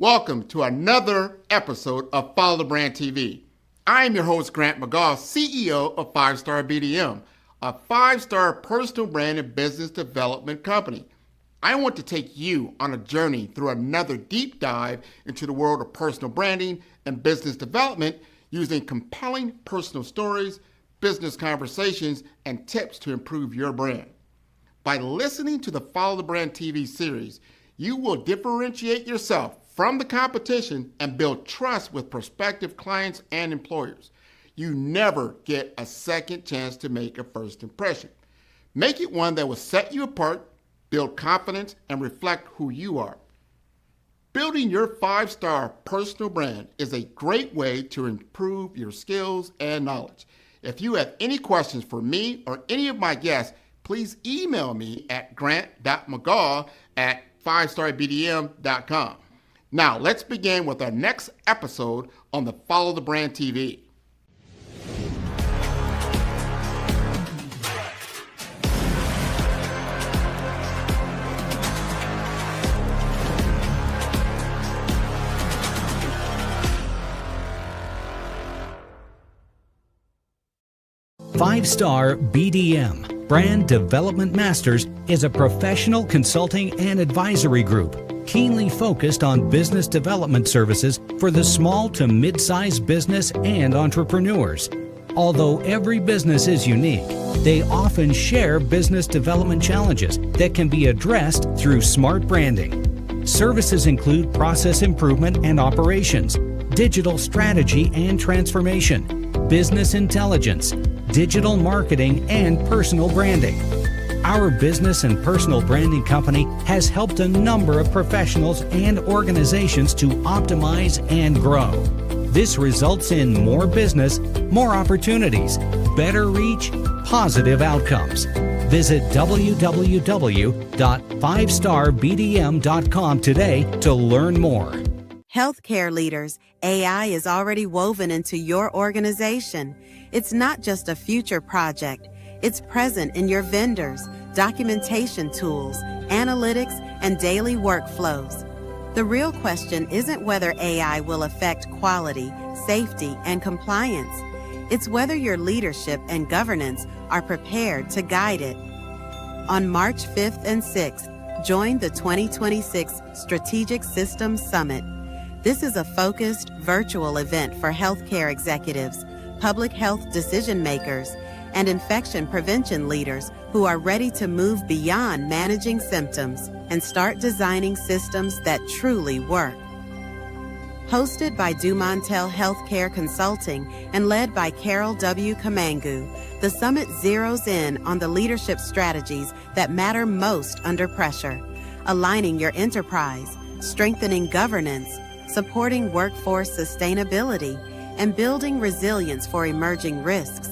Welcome to another episode of Follow the Brand TV. I am your host, Grant McGaugh, CEO of 5-Star BDM, a 5-star personal brand and business development company. I want to take you on a journey through another deep dive into the world of personal branding and business development using compelling personal stories, business conversations, and tips to improve your brand. By listening to the Follow the Brand TV series, you will differentiate yourself from the competition and build trust with prospective clients and employers. You never get a second chance to make a first impression. Make it one that will set you apart, build confidence, and reflect who you are. Building your 5-star personal brand is a great way to improve your skills and knowledge. If you have any questions for me or any of my guests, please email me at grant.mcgaugh@5starbdm.com. Now, let's begin with our next episode on the Follow the Brand TV. Five-Star BDM, Brand Development Masters, is a professional consulting and advisory group keenly focused on business development services for the small to mid-sized business and entrepreneurs. Although every business is unique, they often share business development challenges that can be addressed through smart branding. Services include process improvement and operations, digital strategy and transformation, business intelligence, digital marketing, and personal branding. Our business and personal branding company has helped a number of professionals and organizations to optimize and grow. This results in more business, more opportunities, better reach, positive outcomes. Visit www.5starbdm.com today to learn more. Healthcare leaders, AI is already woven into your organization. It's not just a future project. It's present in your vendors, documentation tools, analytics, and daily workflows. The real question isn't whether AI will affect quality, safety, and compliance. It's whether your leadership and governance are prepared to guide it. On March 5th and 6th, join the 2026 Strategic Systems Summit. This is a focused, virtual event for healthcare executives, public health decision makers, and infection prevention leaders who are ready to move beyond managing symptoms and start designing systems that truly work. Hosted by Dumontel Healthcare Consulting and led by Carole W. Kamangu, the summit zeroes in on the leadership strategies that matter most under pressure, aligning your enterprise, strengthening governance, supporting workforce sustainability, and building resilience for emerging risks.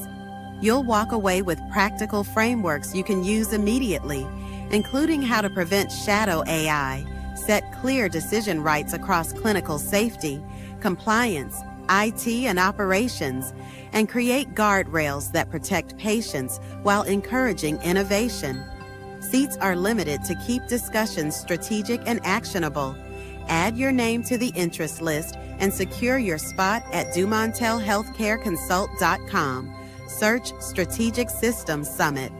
You'll walk away with practical frameworks you can use immediately, including how to prevent shadow AI, set clear decision rights across clinical safety, compliance, IT, and operations, and create guardrails that protect patients while encouraging innovation. Seats are limited to keep discussions strategic and actionable. Add your name to the interest list and secure your spot at DumontelHealthcareConsult.com. Search Strategic Systems Summit.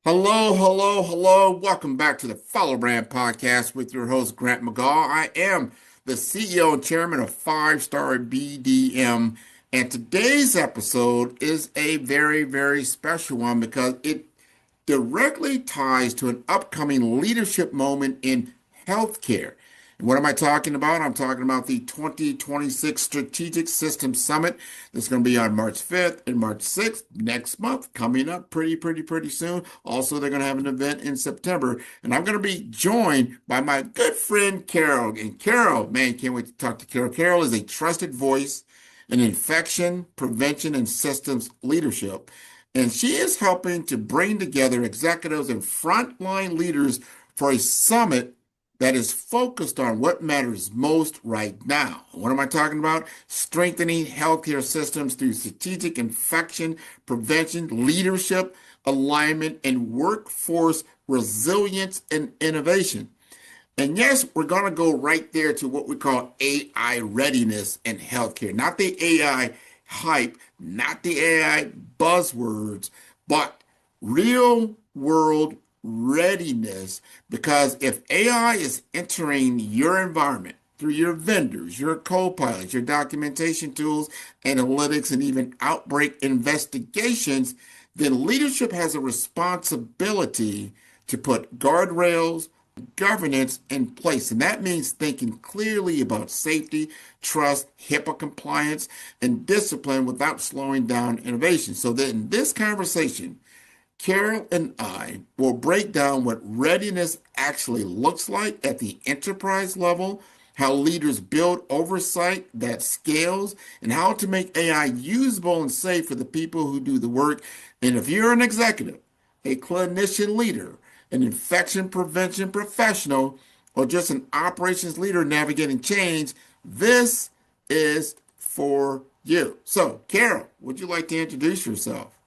Hello. Welcome back to the Follow Brand Podcast with your host, Grant McGaugh. I am the CEO and chairman of 5-Star BDM. And today's episode is a very, very special one because it directly ties to an upcoming leadership moment in healthcare. And what am I talking about? I'm talking about the 2026 Strategic Systems Summit. That's going to be on March 5th and March 6th next month, coming up pretty soon. Also, they're going to have an event in September. And I'm going to be joined by my good friend, Carole. And Carole, man, can't wait to talk to Carole. Carole is a trusted voice in infection prevention and systems leadership. And she is helping to bring together executives and frontline leaders for a summit that is focused on what matters most right now. What am I talking about? Strengthening healthcare systems through strategic infection prevention, leadership, alignment, and workforce resilience and innovation. And yes, we're going to go right there to what we call AI readiness in healthcare. Not the AI hype, not the AI buzzwords, but real world readiness. Because if AI is entering your environment through your vendors, your co-pilots, your documentation tools, analytics, and even outbreak investigations, then leadership has a responsibility to put guardrails, governance in place. And that means thinking clearly about safety, trust, HIPAA compliance, and discipline without slowing down innovation. So that in this conversation, Carole and I will break down what readiness actually looks like at the enterprise level, how leaders build oversight that scales, and how to make AI usable and safe for the people who do the work. And if you're an executive, a clinician leader, an infection prevention professional, or just an operations leader navigating change, this is for you. So, Carole, would you like to introduce yourself?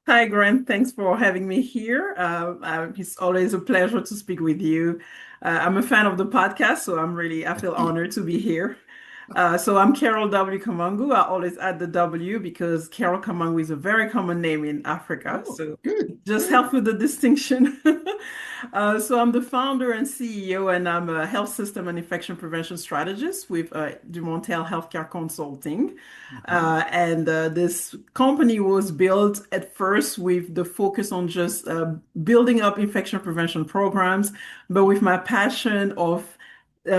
Hi, Grant. Thanks for having me here. It's always a pleasure to speak with you. I'm a fan of the podcast, so I feel honored to be here. So I'm Carole W. Kamangu. I always add the W because Carole Kamangu is a very common name in Africa. Oh, So good. just help with the distinction. So I'm the founder and CEO, and I'm a health system and infection prevention strategist with Dumontel Healthcare Consulting. And this company was built at first with the focus on just building up infection prevention programs, but with my passion of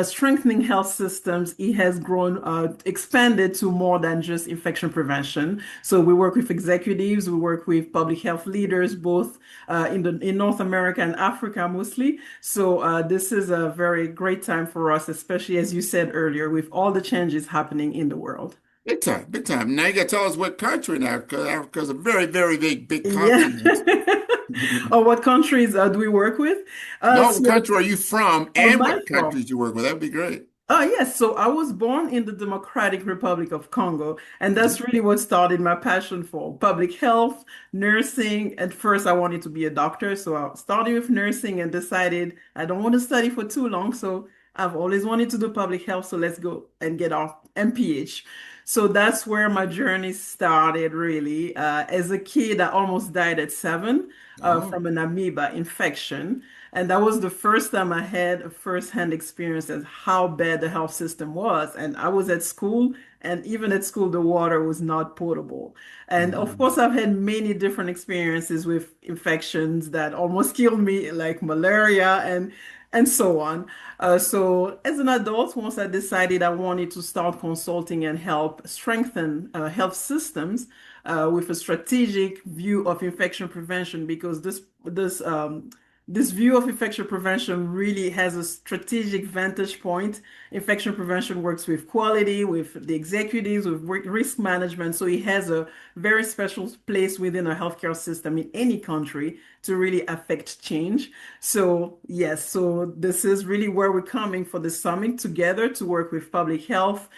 strengthening health systems, it has grown, expanded to more than just infection prevention. So we work with executives, we work with public health leaders, both in North America and Africa mostly. So this is a very great time for us, especially as you said earlier, with all the changes happening in the world. Big time, big time. Now you got to tell us what country now, because Africa's a very, very big Yeah. continent. Or what countries do we work with? No, what So, country are you from where and am I what from? countries you work with? That'd be great. Yes. So I was born in the Democratic Republic of Congo, and Mhm. that's really what started my passion for public health, nursing. At first, I wanted to be a doctor, so I started with nursing and decided I don't want to study for too long. So I've always wanted to do public health, so let's go and get our MPH. So that's where my journey started, really. As a kid, I almost died at 7 Oh, from an amoeba infection. And that was the first time I had a first-hand experience as how bad the health system was. And I was at school, and even at school, the water was not potable. And of mhm. course, I've had many different experiences with infections that almost killed me, like malaria and so on. So as an adult, once I decided I wanted to start consulting and help strengthen health systems with a strategic view of infection prevention, because this view of infection prevention really has a strategic vantage point. Infection prevention works with quality, with the executives, with risk management. So it has a very special place within a healthcare system in any country to really affect change. So, yes, so this is really where we're coming for the summit together to work with public health,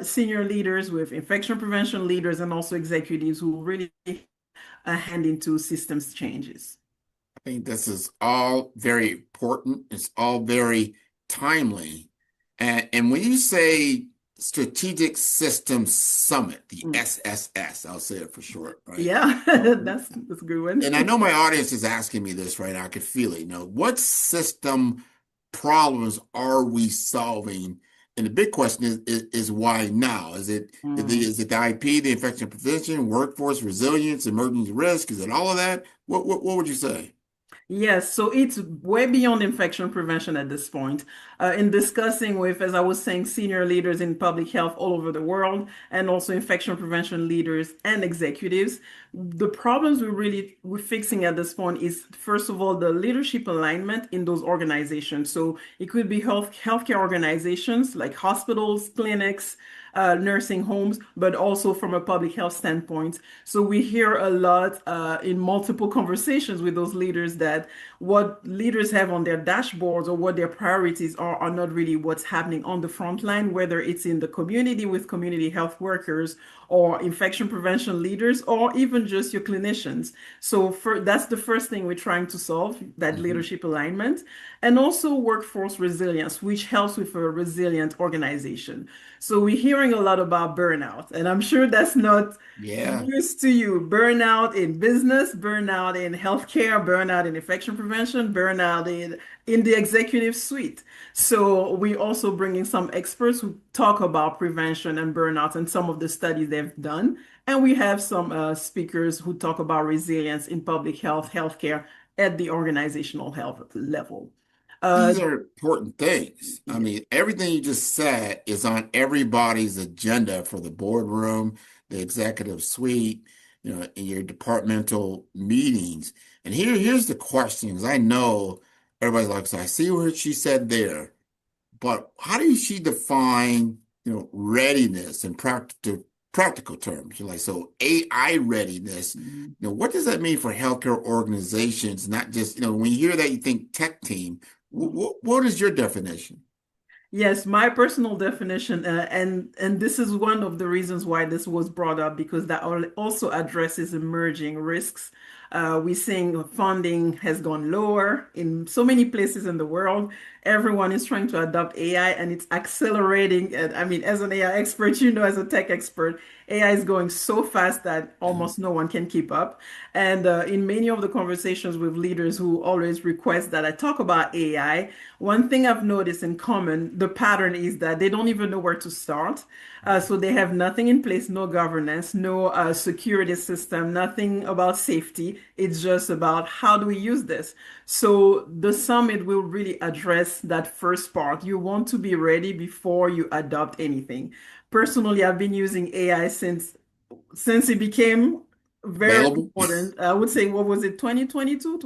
senior leaders, with infection prevention leaders, and also executives who really hand into systems changes. I think this is all very important. It's all very timely. And when you say Strategic Systems Summit, the Mm. SSS, I'll say it for short, right? Yeah, Um, that's a good one. and I know my audience is asking me this right now. I could feel it. What system problems are we solving? And the big question is why now? Mm. Is it the IP, the infection prevention, workforce resilience, emergency risk? Is it all of that? What would you say? Yes, so it's way beyond infection prevention at this point. In discussing with, as I was saying, senior leaders in public health all over the world, and also infection prevention leaders and executives, the problems we're fixing at this point is first of all the leadership alignment in those organizations. So it could be healthcare organizations like hospitals, clinics, nursing homes, but also from a public health standpoint. So we hear a lot in multiple conversations with those leaders that what leaders have on their dashboards or what their priorities are not really what's happening on the front line, whether it's in the community with community health workers or infection prevention leaders or even just your clinicians. So that's the first thing we're trying to solve, that Mhm. leadership alignment, and also workforce resilience, which helps with a resilient organization. So we're hearing a lot about burnout, and I'm sure that's not Yeah. news to you. Burnout in business, burnout in healthcare, burnout in infection prevention, burnout in the executive suite. So we also bring in some experts who talk about prevention and burnout and some of the studies they've done. And we have some speakers who talk about resilience in public health, healthcare at the organizational health level. Uh, These are important things. I yeah. mean, everything you just said is on everybody's agenda for the boardroom, the executive suite, in your departmental meetings. And here's the questions. I know everybody's like, so I see what she said there, but how do she define, readiness in practical terms? You're like, so AI readiness, what does that mean for healthcare organizations? Not just, when you hear that, you think tech team. What is your definition? Yes, my personal definition, and this is one of the reasons why this was brought up because that also addresses emerging risks. We're seeing funding has gone lower in so many places in the world. Everyone is trying to adopt AI, and it's accelerating. And I mean, as an AI expert, as a tech expert, AI is going so fast that Mhm. almost no one can keep up. And in many of the conversations with leaders who always request that I talk about AI, one thing I've noticed in common, the pattern is that they don't even know where to start. So they have nothing in place, no governance, no security system, nothing about safety. It's just about how do we use this? So the summit will really address that first part. You want to be ready before you adopt anything. Personally, I've been using AI since it became very Available? important. I would say, what was it, 2022,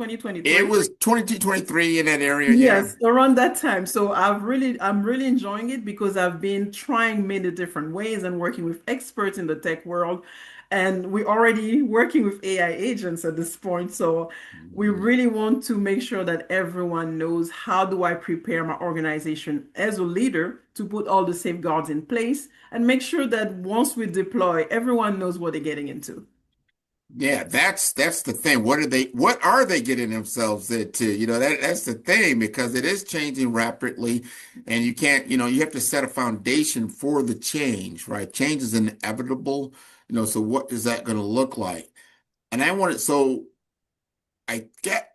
It 2023? was 22, 23 in that area. Yeah. Yes, around that time. So I'm really enjoying it because I've been trying many different ways and working with experts in the tech world. And we're already working with AI agents at this point. So we Mhm. really want to make sure that everyone knows how do I prepare my organization as a leader to put all the safeguards in place and make sure that once we deploy, everyone knows what they're getting into. Yeah, that's the thing. What are they getting themselves into? That's the thing because it is changing rapidly and you can't, you have to set a foundation for the change, right? Change is inevitable, so what is that going to look like? And so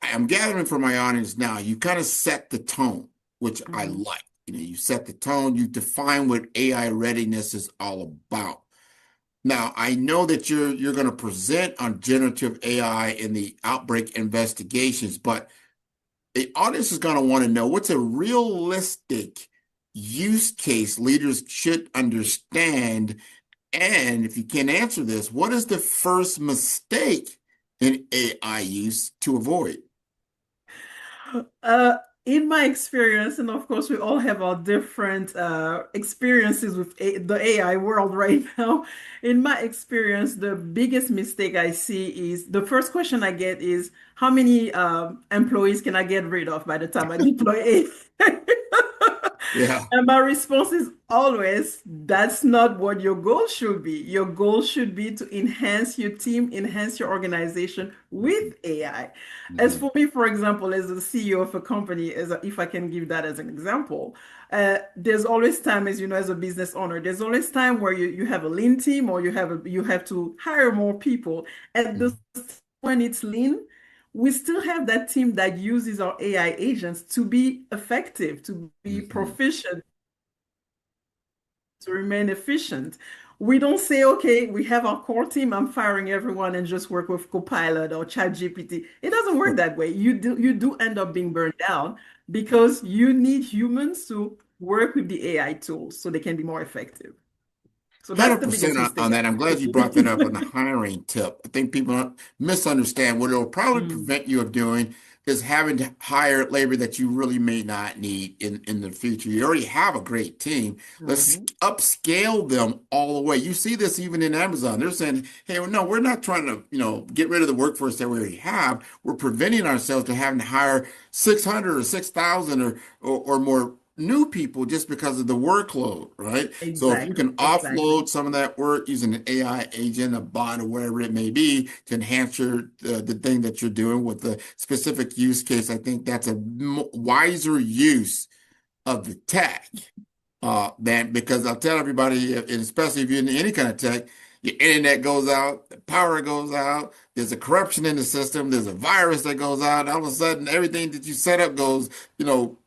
I'm gathering from my audience now, you kind of set the tone, which I Mhm. like. You set the tone, you define what AI readiness is all about. Now, I know that you're going to present on generative AI in the outbreak investigations, but the audience is going to want to know what's a realistic use case leaders should understand. And if you can answer this, what is the first mistake in AI use to avoid? Uh, in my experience, and of course, we all have our different experiences with the AI world right now. In my experience, the biggest mistake I see is the first question I get is, how many employees can I get rid of by the time I deploy AI? Yeah. And my response is always, that's not what your goal should be. Your goal should be to enhance your team, enhance your organization Mhm, with AI. As mhm, for me, for example, as a CEO of a company, if I can give that as an example, there's always time, as you know, as a business owner, there's always time where you have a lean team or you have to hire more people. At the mhm, when it's lean, we still have that team that uses our AI agents to be effective, to be mhm. proficient, to remain efficient. We don't say, okay, we have our core team, I'm firing everyone and just work with Copilot or ChatGPT. It doesn't work that way. You do end up being burned out because you need humans to work with the AI tools so they can be more effective. So that's the 100% biggest on mistake that. I'm glad you I brought that up on the see. hiring tip. I think people misunderstand what it'll probably Mm, prevent you of doing. is having to hire labor that you really may not need in the future. You already have a great team. Let's Mhm. upscale them all the way. You see this even in Amazon. They're saying, hey, well, no, we're not trying to, get rid of the workforce that we already have. We're preventing ourselves to having to hire 600 or 6,000 or more new people just because of the workload, right? So if you can Exactly, exactly. offload some of that work using an AI agent, a bot, or whatever it may be to enhance the thing that you're doing with the specific use case, I think that's a wiser use of the tech than because I'll tell everybody, and especially if you're in any kind of tech, your internet goes out, the power goes out, there's a corruption in the system, there's a virus that goes out, all of a sudden everything that you set up goes,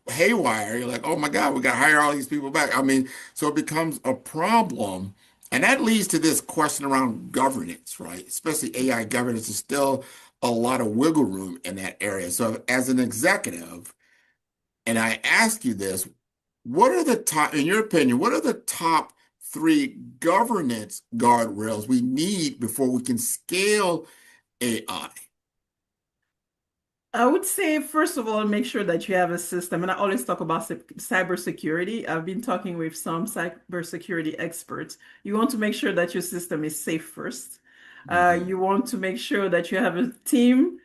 haywire. You're like, oh my God, we got to hire all these people back. I mean, so it becomes a problem. And that leads to this question around governance, right? Especially AI governance is still a lot of wiggle room in that area. So as an executive, and I ask you this, what are the top, in your opinion, what are the top three governance guardrails we need before we can scale AI? I would say, first of all, make sure that you have a system. And I always talk about cybersecurity. I've been talking with some cybersecurity experts. You want to make sure that your system is safe first. Mhm. You want to make sure that you have a team.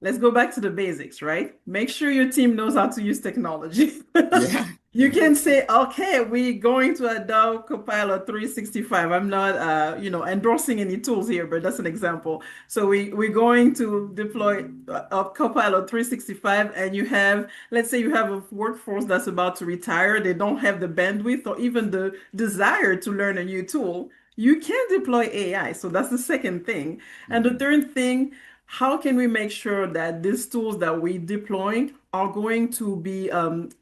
Let's go back to the basics, right? Make sure your team knows how to use technology. Yeah. You can say, okay, we're going to adopt Copilot 365. I'm not, endorsing any tools here, but that's an example. So we're going to deploy Copilot 365, and let's say you have a workforce that's about to retire. They don't have the bandwidth or even the desire to learn a new tool. You can deploy AI. So that's the second thing. And the Mhm. third thing, how can we make sure that these tools that we're deploying are going to be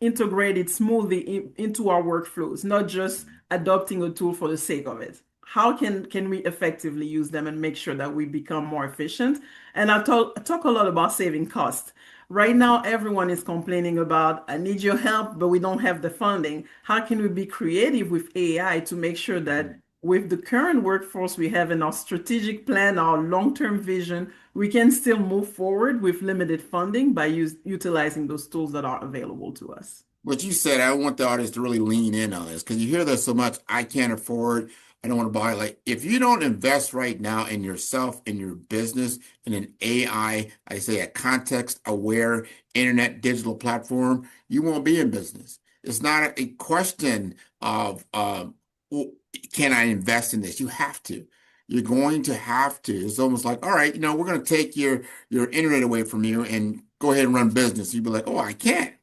integrated smoothly into our workflows, not just adopting a tool for the sake of it? How can we effectively use them and make sure that we become more efficient? And I talk a lot about saving cost. Right now, everyone is complaining about, I need your help, but we don't have the funding. How can we be creative with AI to make sure that with the current workforce we have in our strategic plan, our long-term vision, we can still move forward with limited funding by utilizing those tools that are available to us? What you said, I want the audience to really lean in on this because you hear this so much. I can't afford. I don't want to buy. Like, if you don't invest right now in yourself, in your business, in an AI, I say a context-aware internet digital platform, you won't be in business. It's not a question of well, can I invest in this? You have to. You're going to have to. It's almost like, all right, we're going to take your internet away from you and go ahead and run business. You'd be like, oh, I can't.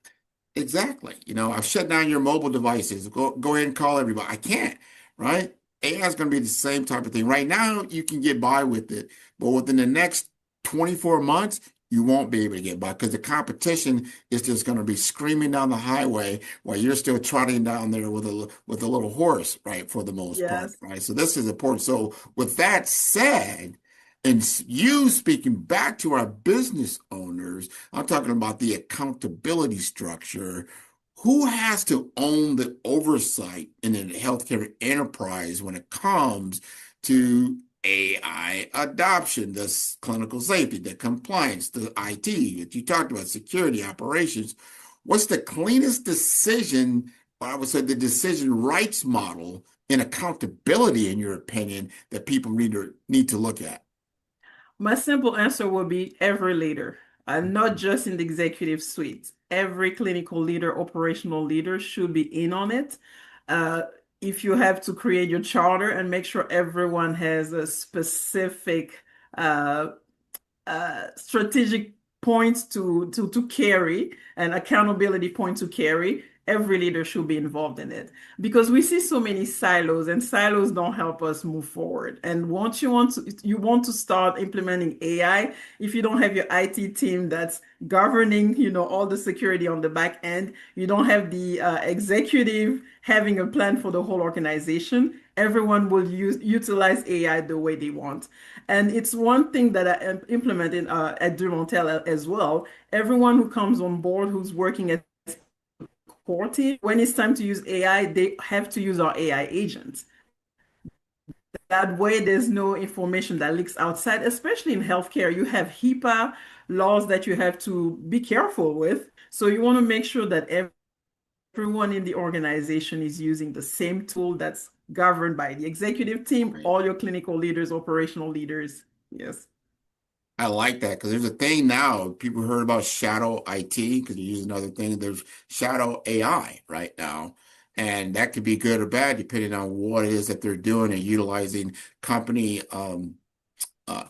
Exactly. I've shut down your mobile devices. Go ahead and call everybody. I can't, right? AI is going to be the same type of thing. Right now, you can get by with it, but within the next 24 months, you won't be able to get by because the competition is just going to be screaming down the highway while you're still trotting down there with a little horse, right? For the most part, Yes. right? So this is important. So with that said, and you speaking back to our business owners, I'm talking about the accountability structure. Who has to own the oversight in a healthcare enterprise when it comes to AI adoption, the clinical safety, the compliance, the IT that you talked about, security, operations? What's the cleanest decision, or I would say the decision rights model in accountability, in your opinion, that people need to look at? My simple answer would be every leader, not just in the executive suite. Every clinical leader, operational leader should be in on it. Uh, if you have to create your charter and make sure everyone has a specific uh, strategic points to carry and accountability point to carry, every leader should be involved in it because we see so many silos and silos don't help us move forward. And once you want to start implementing AI, if you don't have your IT team that's governing, all the security on the back end, you don't have the executive having a plan for the whole organization, everyone will utilize AI the way they want. And it's one thing that I implemented at Dumontel as well. Everyone who comes on board who's working at core team, when it's time to use AI, they have to use our AI agents. That way, there's no information that leaks outside, especially in healthcare. You have HIPAA. laws that you have to be careful with. So you want to make sure that everyone in the organization is using the same tool that's governed by the executive team, Right. all your clinical leaders, operational leaders. Yes. I like that because there's a thing now. People heard about shadow IT because you use another thing. There's shadow AI right now, and that could be good or bad depending on what it is that they're doing and utilizing company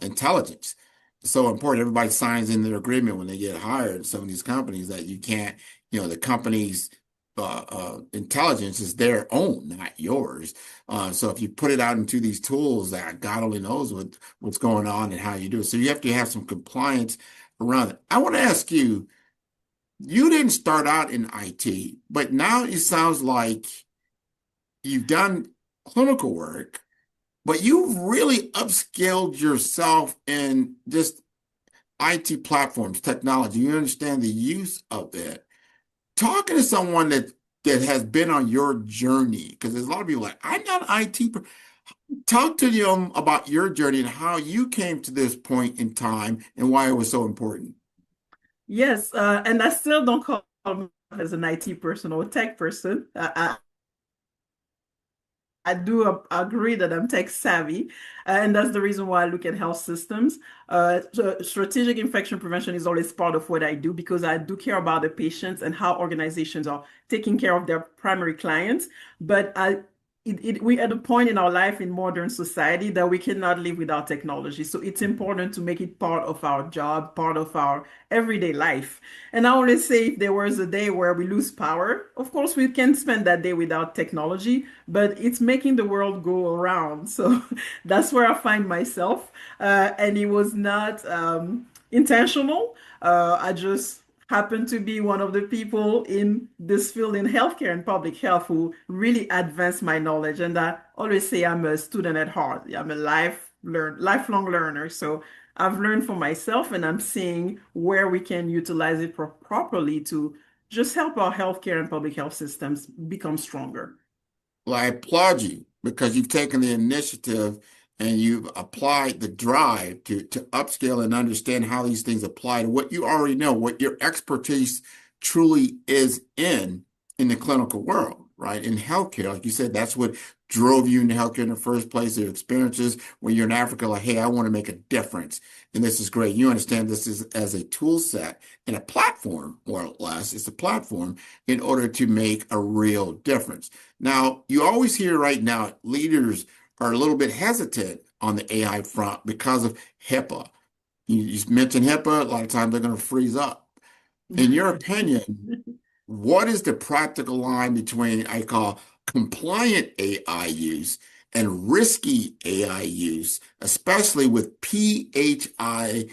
intelligence. It's so important. Everybody signs in their agreement when they get hired in some of these companies that you can't, the company's intelligence is their own, not yours. So if you put it out into these tools, that God only knows what's going on and how you do it. So you have to have some compliance around it. I want to ask you, you didn't start out in IT, but now it sounds like you've done clinical work, but you've really upskilled yourself in just IT platforms, technology. You understand the use of it. Talking to someone that has been on your journey, because there's a lot of people like, I'm not IT. Talk to them about your journey and how you came to this point in time and why it was so important. Yes, and I still don't call myself as an IT person or tech person. I do agree that I'm tech savvy, and that's the reason why I look at health systems. So strategic infection prevention is always part of what I do because I do care about the patients and how organizations are taking care of their primary clients. But we at a point in our life in modern society that we cannot live without technology. So it's important to make it part of our job, part of our everyday life. And I always say if there was a day where we lose power, of course we can spend that day without technology, but it's making the world go around. So that's where I find myself. And it was not intentional. I just happened to be one of the people in this field in healthcare and public health who really advanced my knowledge. And I always say I'm a student at heart. I'm a lifelong learner. So I've learned for myself and I'm seeing where we can utilize it properly to just help our healthcare and public health systems become stronger. Well, I applaud you because you've taken the initiative and you've applied the drive to upscale and understand how these things apply to what you already know, what your expertise truly is in the clinical world, right? In healthcare, like you said, that's what drove you into healthcare in the first place, your experiences when you're in Africa, like, hey, I want to make a difference. And this is great. You understand this is as a tool set and a platform, more or less, it's a platform in order to make a real difference. Now, you always hear right now, leaders are a little bit hesitant on the AI front because of HIPAA. You mentioned HIPAA, a lot of times they're going to freeze up. In your opinion, what is the practical line between, I call, compliant AI use and risky AI use, especially with PHI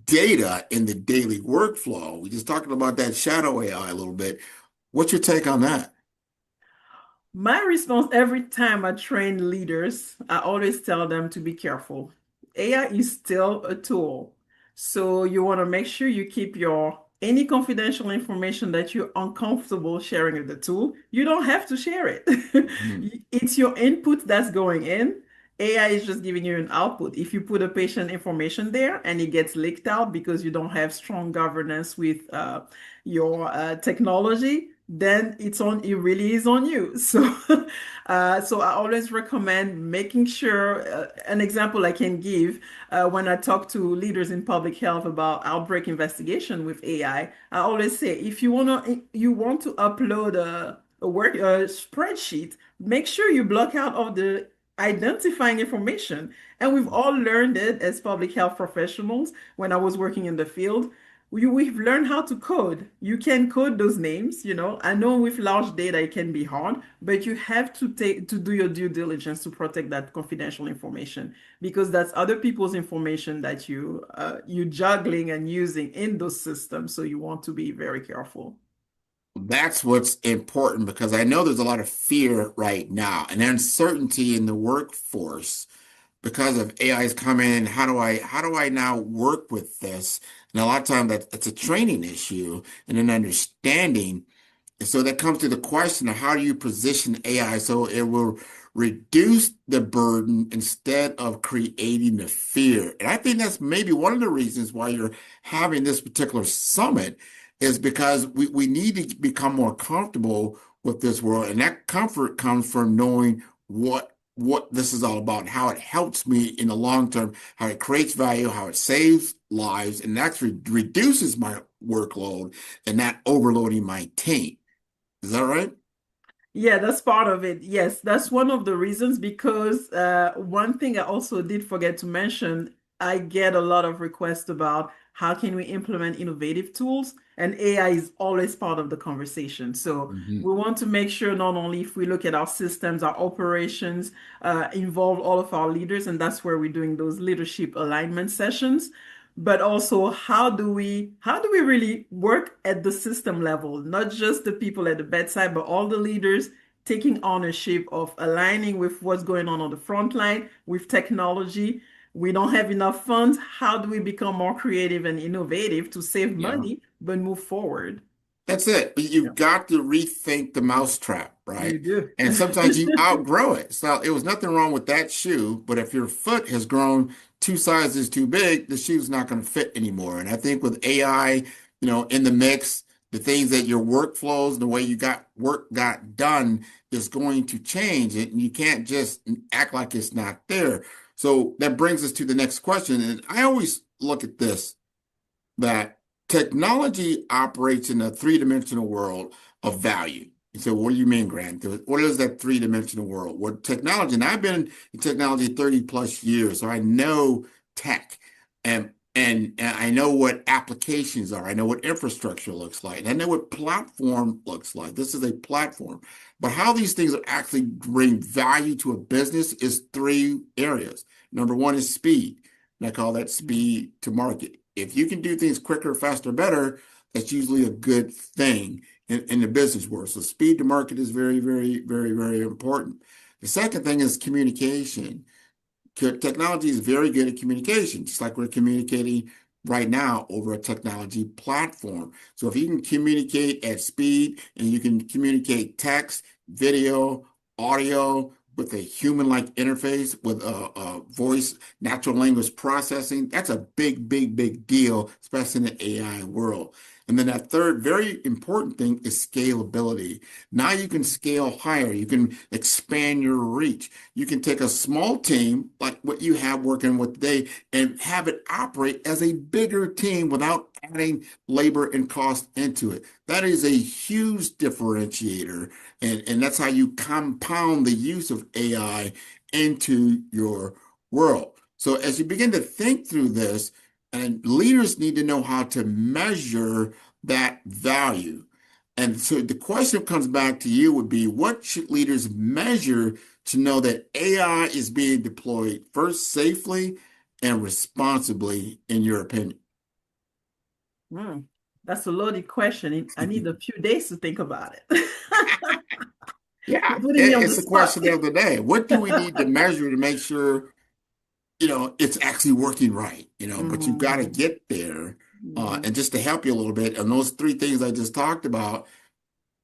data in the daily workflow? We just talking about that shadow AI a little bit. What's your take on that? My response every time I train leaders, I always tell them to be careful. AI is still a tool. So you want to make sure you keep your any confidential information that you're uncomfortable sharing with the tool. You don't have to share it. Hmm. It's your input that's going in. AI is just giving you an output. If you put a patient information there and it gets leaked out because you don't have strong governance with your technology, then it really is on you. So I always recommend making sure, an example I can give, when I talk to leaders in public health about outbreak investigation with AI, I always say, if you want to upload a spreadsheet, make sure you block out all the identifying information. And we've all learned it as public health professionals when I was working in the field. We've learned how to code. You can code those names, you know. I know with large data it can be hard, but you have to do your due diligence to protect that confidential information because that's other people's information that you juggling and using in those systems. So you want to be very careful. That's what's important because I know there's a lot of fear right now and uncertainty in the workforce because of AI's coming in. How do I now work with this? And a lot of times that's a training issue and an understanding And so that comes to the question of how do you position AI so it will reduce the burden instead of creating the fear? And I think that's maybe one of the reasons why you're having this particular summit is because we need to become more comfortable with this world. And that comfort comes from knowing what this is all about, how it helps me in the long term, how it creates value, how it saves lives, and actually reduces my workload and not overloading my team. Is that right? Yeah, that's part of it. Yes, that's one of the reasons because one thing I also did forget to mention, I get a lot of requests about how can we implement innovative tools, and AI is always part of the conversation. So Hmm. we want to make sure not only if we look at our systems, our operations, involve all of our leaders, and that's where we're doing those leadership alignment sessions, but also how do we really work at the system level, not just the people at the bedside, but all the leaders taking ownership of aligning with what's going on the front line with technology. We don't have enough funds. How do we become more creative and innovative to save Yeah. money but move forward? That's it. But Yeah, you've got to rethink the mousetrap, you right? do. And sometimes you outgrow it. So it was nothing wrong with that shoe, but if your foot has grown two sizes too big, the shoe's not going to fit anymore. And I think with AI, in the mix, the things that your workflows, the way you got work got done is going to change it. And you can't just act like it's not there. So that brings us to the next question. And I always look at this that technology operates in a three-dimensional world of value. And so, what do you mean, Grant? What is that three-dimensional world? What technology, and I've been in technology 30 plus years, so I know tech and I know what applications are. I know what infrastructure looks like. And I know what platform looks like. This is a platform. But how these things actually bring value to a business is three areas. Number one is speed. And I call that speed to market. If you can do things quicker, faster, better, that's usually a good thing in the business world. So speed to market is very, very, very, very important. The second thing is communication. Technology is very good at communication, just like we're communicating right now over a technology platform. So if you can communicate at speed and you can communicate text, video, audio with a human-like interface with a voice, natural language processing, that's a big, big, big deal, especially in the AI world. And then that third very important thing is scalability. Now you can scale higher. You can expand your reach. You can take a small team like what you have working with today and have it operate as a bigger team without adding labor and cost into it. That is a huge differentiator. And that's how you compound the use of AI into your world. So as you begin to think through this, and leaders need to know how to measure that value. And so the question comes back to you would be, what should leaders measure to know that AI is being deployed first safely and responsibly, in your opinion? Hmm, that's a loaded question. I need a few days to think about it. Yeah, You're putting me on the it's a spot. question of the day. What do we need to measure to make sure, it's actually working right, but you've got to Mhm, get there. mhm. And just to help you a little bit, and those three things I just talked about,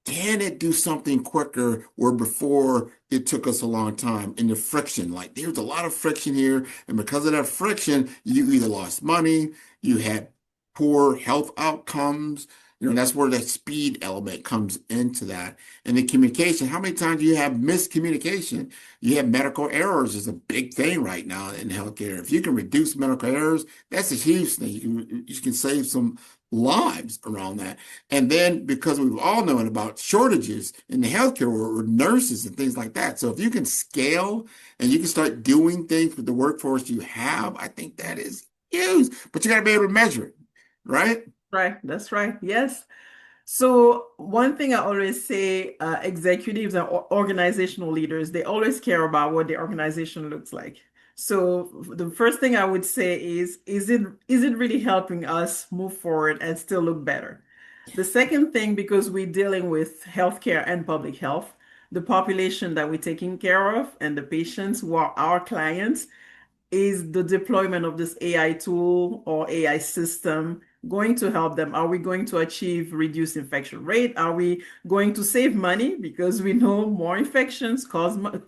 can it do something quicker where before it took us a long time in the friction? Like there's a lot of friction here. And because of that friction, you either lost money, you had poor health outcomes. That's where that speed element comes into that. And the communication, how many times do you have miscommunication? You have medical errors is a big thing right now in healthcare. If you can reduce medical errors, that's a huge thing. You can save some lives around that. And then because we've all known about shortages in the healthcare world with nurses and things like that. So if you can scale and you can start doing things with the workforce you have, I think that is huge. But you got to be able to measure it, right? Right, that's right. Yes. So one thing I always say, executives and organizational leaders, they always care about what the organization looks like. So the first thing I would say is it really helping us move forward and still look better? The second thing, because we're dealing with healthcare and public health, the population that we're taking care of and the patients who are our clients, is the deployment of this AI tool or AI system going to help them? Are we going to achieve reduced infection rate? Are we going to save money? Because we know more infections cause more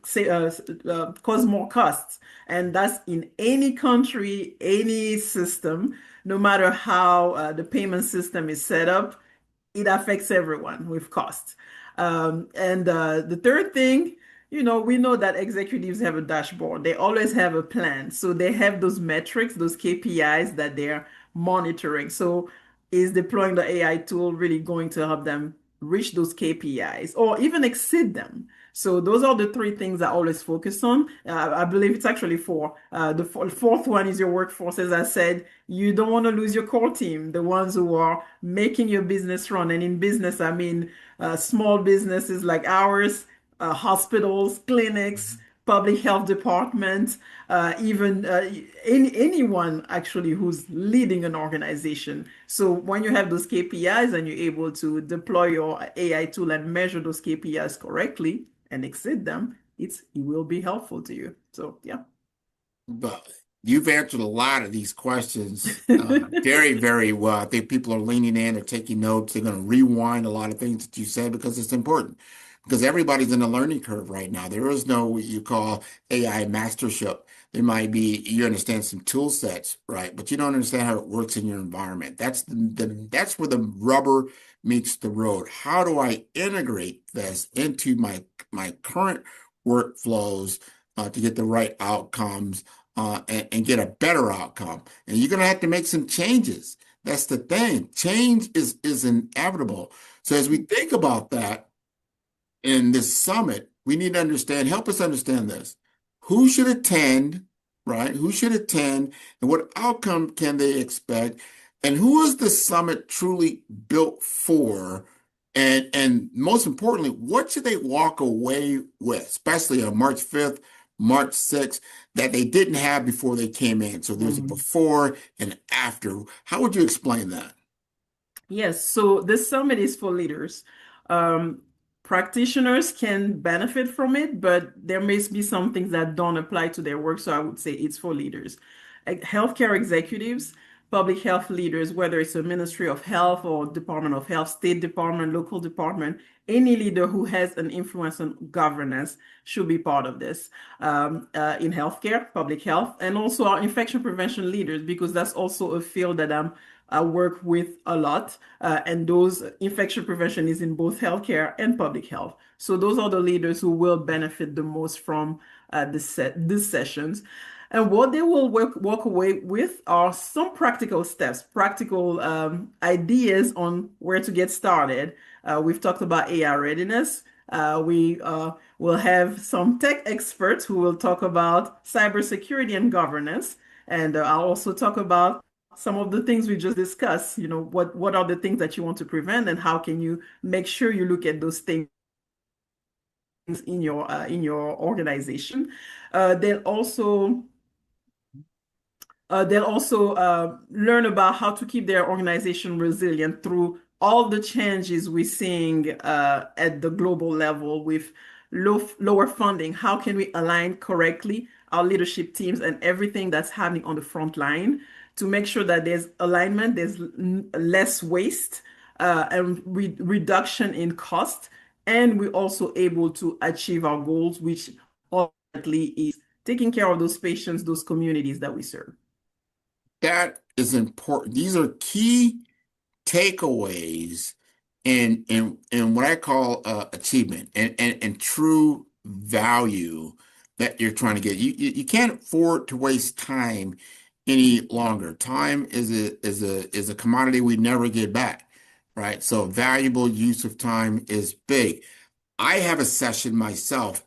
costs. And that's in any country, any system, no matter how the payment system is set up, it affects everyone with costs. And the third thing, we know that executives have a dashboard. They always have a plan. So they have those metrics, those KPIs that they're monitoring. So is deploying the AI tool really going to help them reach those KPIs or even exceed them? So those are the three things I always focus on. I believe it's actually four. The fourth one is your workforce. As I said, you don't want to lose your core team, the ones who are making your business run. And in business, I mean small businesses like ours, hospitals, clinics, public health departments, even anyone actually who's leading an organization. So when you have those KPIs and you're able to deploy your AI tool and measure those KPIs correctly and exceed them, it will be helpful to you. So yeah. But you've answered a lot of these questions very, very well. I think people are leaning in, they're taking notes, they're going to rewind a lot of things that you said because it's important. Because everybody's in a learning curve right now. There is no what you call AI mastership. There might be, you understand some tool sets, right? But you don't understand how it works in your environment. That's where the rubber meets the road. How do I integrate this into my current workflows to get the right outcomes and get a better outcome? And you're going to have to make some changes. That's the thing. Change is inevitable. So as we think about that, in this summit, we need to understand, help us understand this. Who should attend, right? Who should attend and what outcome can they expect? And who is the summit truly built for? And most importantly, what should they walk away with, especially on March 5th, March 6th, that they didn't have before they came in? So there's a before and after. How would you explain that? Yes, so this summit is for leaders. Practitioners can benefit from it, but there may be some things that don't apply to their work. So I would say it's for leaders. Healthcare executives, public health leaders, whether it's a Ministry of Health or Department of Health, State Department, local department, any leader who has an influence on governance should be part of this in healthcare, public health, and also our infection prevention leaders, because that's also a field that I work with a lot. And those infection prevention is in both healthcare and public health. So those are the leaders who will benefit the most from these sessions. And what they will walk away with are some practical steps, practical ideas on where to get started. We've talked about AI readiness. We will have some tech experts who will talk about cybersecurity and governance. And I'll also talk about some of the things we just discussed. What are the things that you want to prevent, and how can you make sure you look at those things in your organization. They'll also learn about how to keep their organization resilient through all the changes we're seeing at the global level with lower funding. How can we align correctly our leadership teams and everything that's happening on the front line to make sure that there's alignment, there's less waste, and reduction in cost, and we're also able to achieve our goals, which ultimately is taking care of those patients, those communities that we serve. That is important. These are key takeaways in what I call achievement and true value that you're trying to get. You can't afford to waste time any longer. Time is a commodity we never get back, right? So valuable use of time is big. I have a session myself,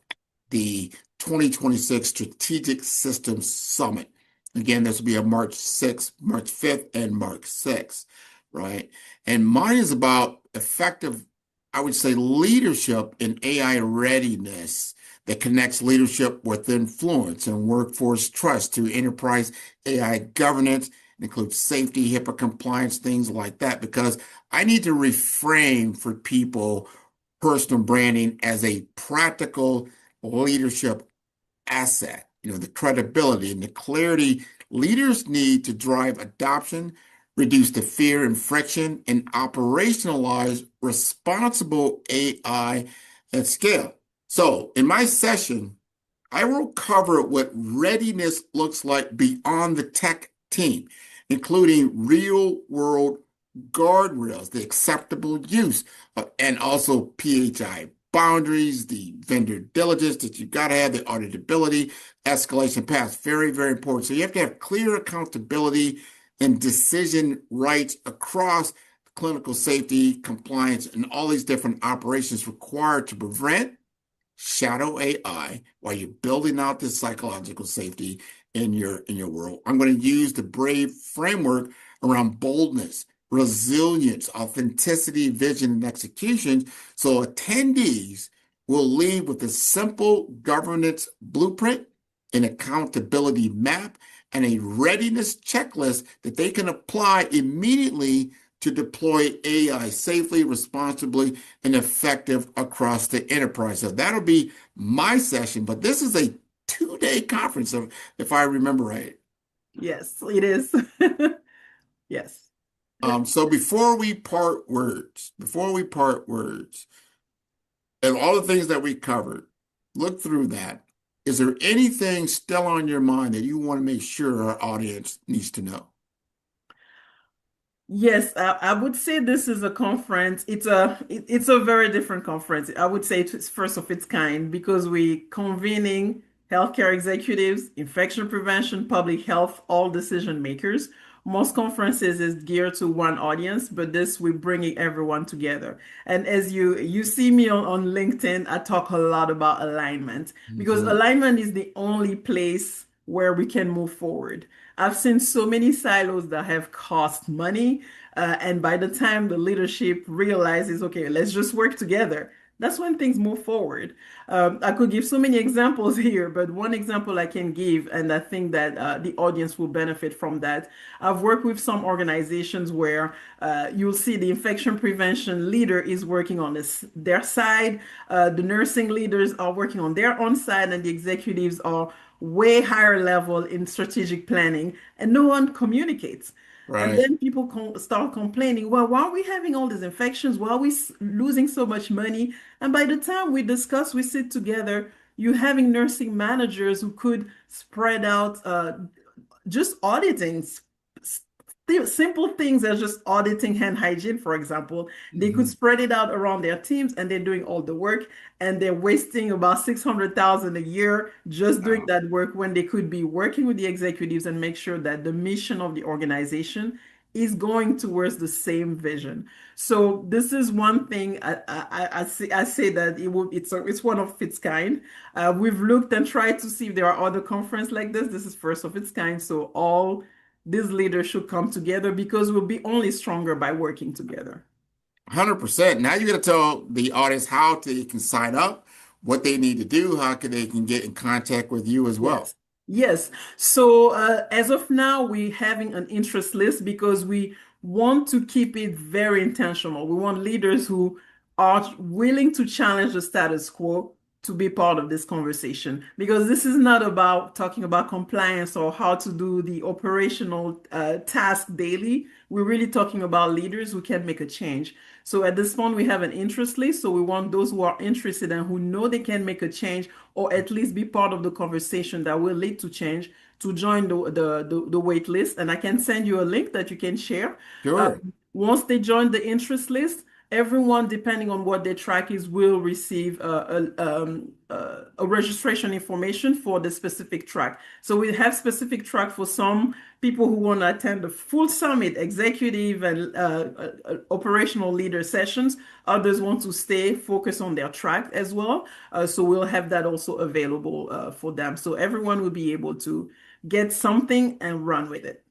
the 2026 Strategic Systems Summit. Again, this will be on March 6th, March 5th, and March 6th, right? And mine is about effective, I would say, leadership in AI readiness that connects leadership with influence and workforce trust to enterprise AI governance. It includes safety, HIPAA compliance, things like that, because I need to reframe for people personal branding as a practical leadership asset. The credibility and the clarity leaders need to drive adoption, reduce the fear and friction, and operationalize responsible AI at scale. So in my session, I will cover what readiness looks like beyond the tech team, including real-world guardrails, the acceptable use, and also PHI boundaries, the vendor diligence that you got to have, the auditability, escalation paths. Very, very important. So you have to have clear accountability and decision rights across clinical safety, compliance, and all these different operations required to prevent shadow AI while you're building out this psychological safety in your world. I'm going to use the BRAVE framework around boldness, resilience, authenticity, vision, and execution. So attendees will leave with a simple governance blueprint, an accountability map, and a readiness checklist that they can apply immediately to deploy AI safely, responsibly, and effective across the enterprise. So that'll be my session, but this is a 2-day conference, if I remember right. Yes, it is. Yes. So before we part words, and all the things that we covered, look through that. Is there anything still on your mind that you want to make sure our audience needs to know? Yes, I would say this is a conference. It's a very different conference. I would say it's first of its kind because we convening healthcare executives, infection prevention, public health, all decision makers. Most conferences is geared to one audience, but this we're bringing everyone together. And as you see me on LinkedIn, I talk a lot about alignment because Mhm. alignment is the only place where we can move forward. I've seen so many silos that have cost money, and by the time the leadership realizes, okay, let's just work together, that's when things move forward. I could give so many examples here, but one example I can give, and I think that the audience will benefit from that. I've worked with some organizations where you'll see the infection prevention leader is working on their side, the nursing leaders are working on their own side, and the executives are way higher level in strategic planning, and no one communicates. And Right. then people start complaining, well, why are we having all these infections? Why are we losing so much money? And by the time we discuss, we sit together, you're having nursing managers who could spread out just auditing simple things as just auditing hand hygiene, for example. They could Mhm. spread it out around their teams and they're doing all the work and they're wasting about 600,000 a year just doing Wow. that work when they could be working with the executives and make sure that the mission of the organization is going towards the same vision. So this is one thing I say that it's one of its kind. We've looked and tried to see if there are other conferences like this. This is first of its kind. So all these leaders should come together because we'll be only stronger by working together. 100%. Now you're going to tell the audience how they can sign up, what they need to do, they can get in contact with you as well. Yes. Yes. So as of now, we're having an interest list because we want to keep it very intentional. We want leaders who are willing to challenge the status quo to be part of this conversation because this is not about talking about compliance or how to do the operational task daily. We're really talking about leaders who can make a change. So at this point, we have an interest list. So we want those who are interested and who know they can make a change or at least be part of the conversation that will lead to change to join the wait list. And I can send you a link that you can share. Sure. Once they join the interest list, everyone, depending on what their track is, will receive a registration information for the specific track. So we have specific track for some people who want to attend the full summit, executive and operational leader sessions. Others want to stay focused on their track as well. So we'll have that also available for them. So everyone will be able to get something and run with it.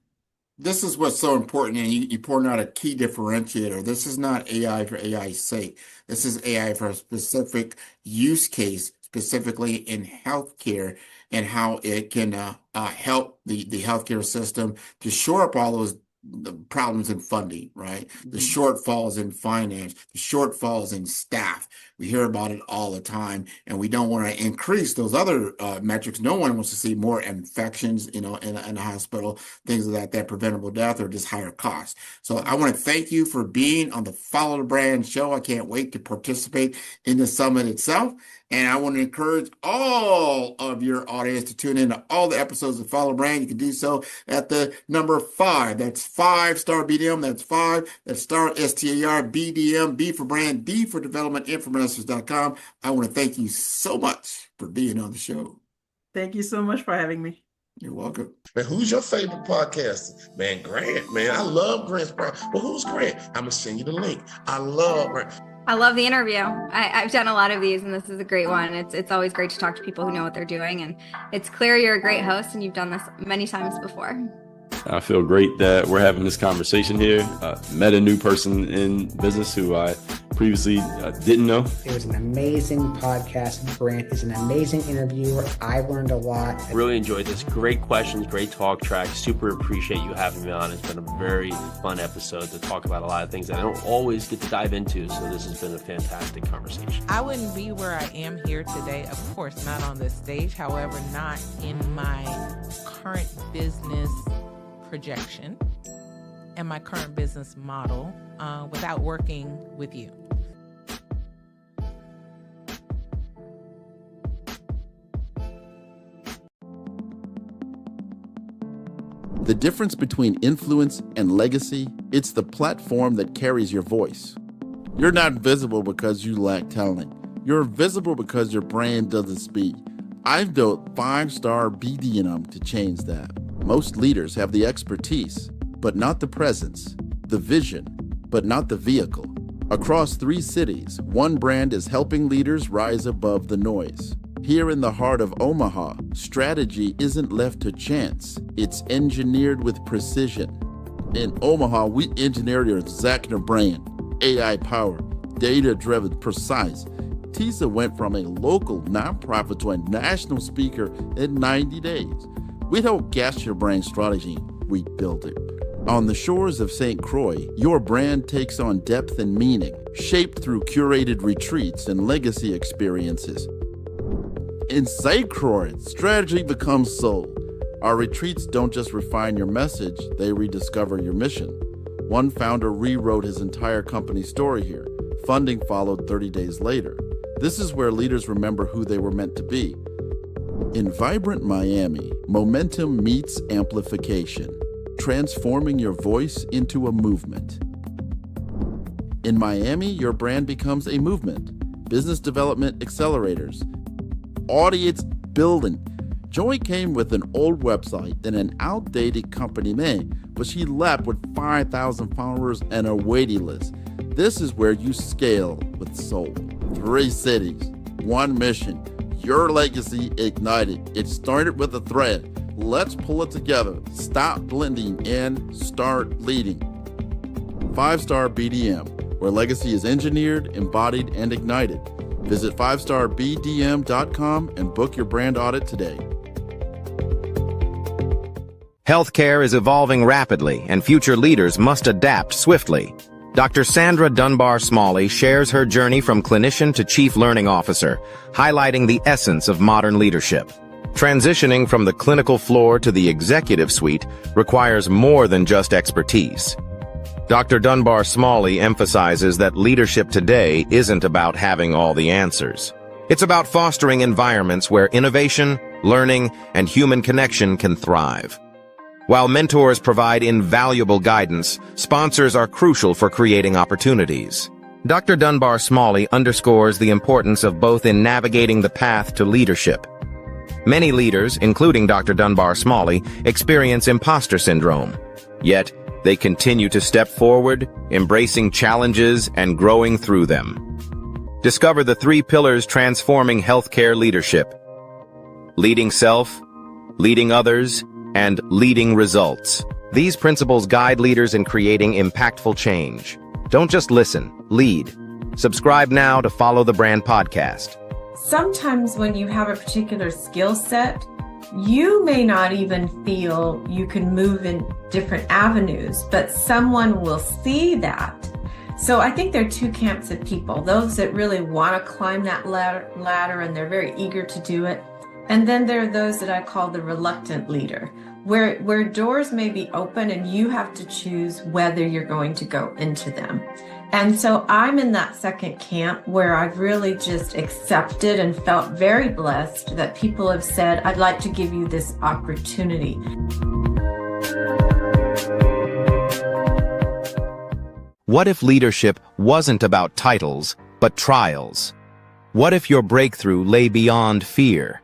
This is what's so important, and you pointed out a key differentiator. This is not AI for AI's sake. This is AI for a specific use case, specifically in healthcare, and how it can help the healthcare system to shore up all those the problems in funding, right? The shortfalls in finance, the shortfalls in staff. We hear about it all the time, and we don't want to increase those other metrics. No one wants to see more infections, in the hospital, things of that preventable death or just higher costs. So I want to thank you for being on the Follow the Brand show. I can't wait to participate in the summit itself. And I want to encourage all of your audience to tune in to all the episodes of Follow Brand. You can do so at the number 5. That's 5-star BDM. That's 5. That's star STAR BDM. B for brand, D for development, influencers.com. I want to thank you so much for being on the show. Thank you so much for having me. You're welcome. Man, who's your favorite podcaster? Man, Grant, man. I love Grant's podcast. Well, who's Grant? I'm going to send you the link. I love Grant. I love the interview. I've done a lot of these, and this is a great one. It's always great to talk to people who know what they're doing, and it's clear you're a great host, and you've done this many times before. I feel great that we're having this conversation here. Met a new person in business who I previously didn't know. It was an amazing podcast. Grant is an amazing interviewer. I learned a lot. Really enjoyed this. Great questions, great talk track. Super appreciate you having me on. It's been a very fun episode to talk about a lot of things that I don't always get to dive into. So this has been a fantastic conversation. I wouldn't be where I am here today, of course, not on this stage. However, not in my current business projection and my current business model without working with you. The difference between influence and legacy, it's the platform that carries your voice. You're not visible because you lack talent. You're visible because your brand doesn't speak. I've built 5-star BDM to change that. Most leaders have the expertise, but not the presence, the vision, but not the vehicle. Across 3 cities, one brand is helping leaders rise above the noise. Here in the heart of Omaha, strategy isn't left to chance. It's engineered with precision. In Omaha, we engineered your Zachner brand, AI-powered, data-driven, precise. TISA went from a local nonprofit to a national speaker in 90 days. We don't guess your brand strategy, we build it. On the shores of St. Croix, your brand takes on depth and meaning, shaped through curated retreats and legacy experiences. In St. Croix, strategy becomes soul. Our retreats don't just refine your message, they rediscover your mission. One founder rewrote his entire company story here. Funding followed 30 days later. This is where leaders remember who they were meant to be. In vibrant Miami, momentum meets amplification, transforming your voice into a movement. In Miami, your brand becomes a movement. Business development accelerators. Audience building. Joy came with an old website and an outdated company name, but she left with 5,000 followers and a waiting list. This is where you scale with soul. 3 cities, 1 mission. Your legacy ignited. It started with a thread. Let's pull it together. Stop blending and start leading. 5-star BDM, where legacy is engineered, embodied, and ignited. Visit 5starbdm.com and book your brand audit today. Healthcare is evolving rapidly, and future leaders must adapt swiftly. Dr. Sandra Dunbar Smalley shares her journey from clinician to chief learning officer, highlighting the essence of modern leadership. Transitioning from the clinical floor to the executive suite requires more than just expertise. Dr. Dunbar Smalley emphasizes that leadership today isn't about having all the answers. It's about fostering environments where innovation, learning, and human connection can thrive. While mentors provide invaluable guidance, sponsors are crucial for creating opportunities. Dr. Dunbar Smalley underscores the importance of both in navigating the path to leadership. Many leaders, including Dr. Dunbar Smalley, experience imposter syndrome. Yet, they continue to step forward, embracing challenges and growing through them. Discover the 3 pillars transforming healthcare leadership: leading self, leading others, and leading results. These principles guide leaders in creating impactful change. Don't just listen, lead. Subscribe now to Follow the Brand podcast. Sometimes when you have a particular skill set, you may not even feel you can move in different avenues, but someone will see that. So I think there are two camps of people, those that really want to climb that ladder and they're very eager to do it. And then there are those that I call the reluctant leader, where doors may be open and you have to choose whether you're going to go into them. And so I'm in that second camp where I've really just accepted and felt very blessed that people have said, I'd like to give you this opportunity. What if leadership wasn't about titles, but trials? What if your breakthrough lay beyond fear?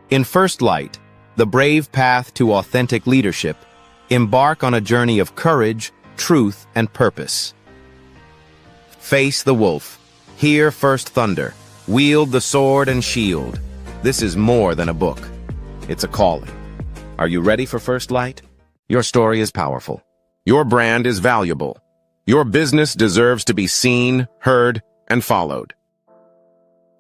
In First Light, The Brave Path to Authentic Leadership, embark on a journey of courage, truth, and purpose. Face the wolf, hear first thunder, wield the sword and shield. This is more than a book. It's a calling. Are you ready for First Light? Your story is powerful. Your brand is valuable. Your business deserves to be seen, heard, and followed.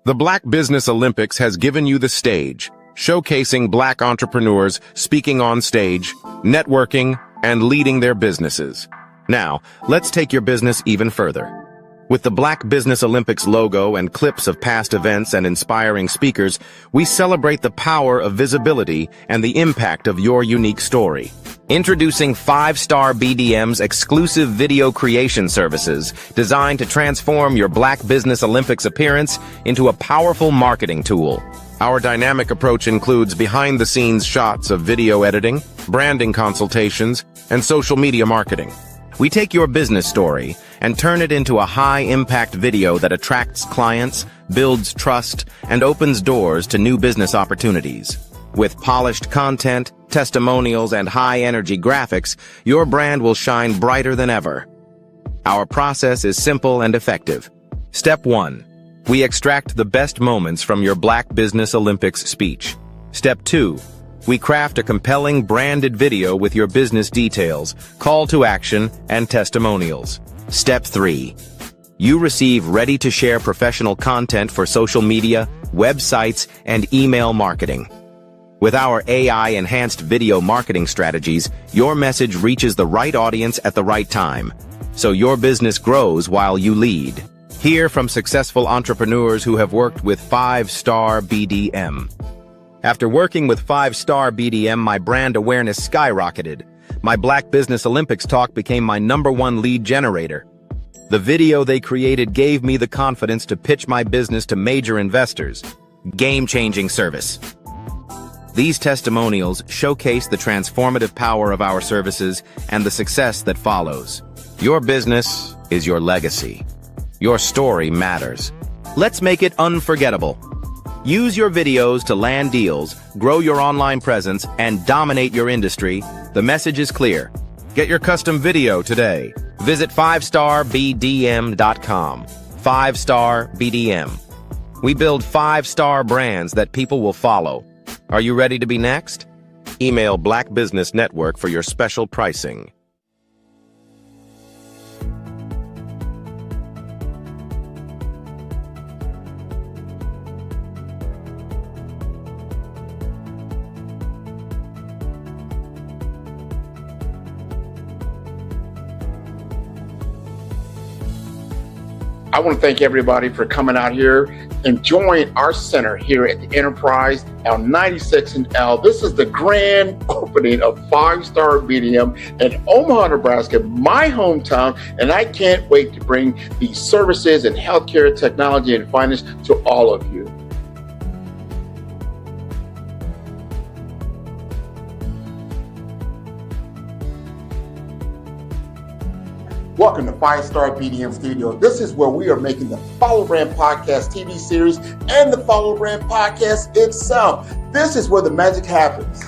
The Black Business Olympics has given you the stage, showcasing Black entrepreneurs speaking on stage, networking, and leading their businesses. Now, let's take your business even further. With the Black Business Olympics logo and clips of past events and inspiring speakers, we celebrate the power of visibility and the impact of your unique story. Introducing 5-Star BDM's exclusive video creation services designed to transform your Black Business Olympics appearance into a powerful marketing tool. Our dynamic approach includes behind-the-scenes shots of video editing, branding consultations, and social media marketing. We take your business story and turn it into a high-impact video that attracts clients, builds trust, and opens doors to new business opportunities. With polished content, testimonials, and high-energy graphics, your brand will shine brighter than ever. Our process is simple and effective. Step 1. We extract the best moments from your Black Business Olympics speech. Step 2. We craft a compelling branded video with your business details, call to action, and testimonials. Step 3. You receive ready-to-share professional content for social media, websites, and email marketing. With our AI-enhanced video marketing strategies, your message reaches the right audience at the right time, so your business grows while you lead. Hear from successful entrepreneurs who have worked with 5-Star BDM. After working with 5-Star BDM, my brand awareness skyrocketed. My Black Business Olympics talk became my #1 lead generator. The video they created gave me the confidence to pitch my business to major investors. Game-changing service. These testimonials showcase the transformative power of our services and the success that follows. Your business is your legacy. Your story matters. Let's make it unforgettable. Use your videos to land deals, grow your online presence, and dominate your industry. The message is clear. Get your custom video today. Visit 5starbdm.com. 5-Star BDM. We build 5-star brands that people will follow. Are you ready to be next? Email Black Business Network for your special pricing. I want to thank everybody for coming out here and join our center here at the Enterprise on 96 and L. This is the grand opening of 5-Star BDM in Omaha, Nebraska, my hometown, and I can't wait to bring these services in healthcare, technology, and finance to all of you. Welcome to 5-Star BDM Studio. This is where we are making the Follow Brand Podcast TV series and the Follow Brand Podcast itself. This is where the magic happens.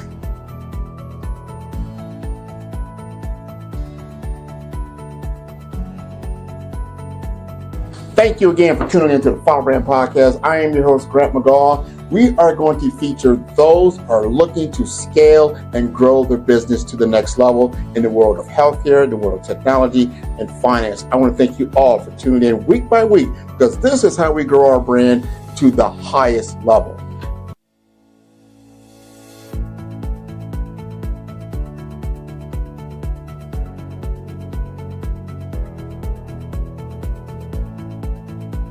Thank you again for tuning into the Follow Brand Podcast. I am your host, Grant McGaw. We are going to feature those who are looking to scale and grow their business to the next level in the world of healthcare, the world of technology, and finance. I want to thank you all for tuning in week by week, because this is how we grow our brand to the highest level.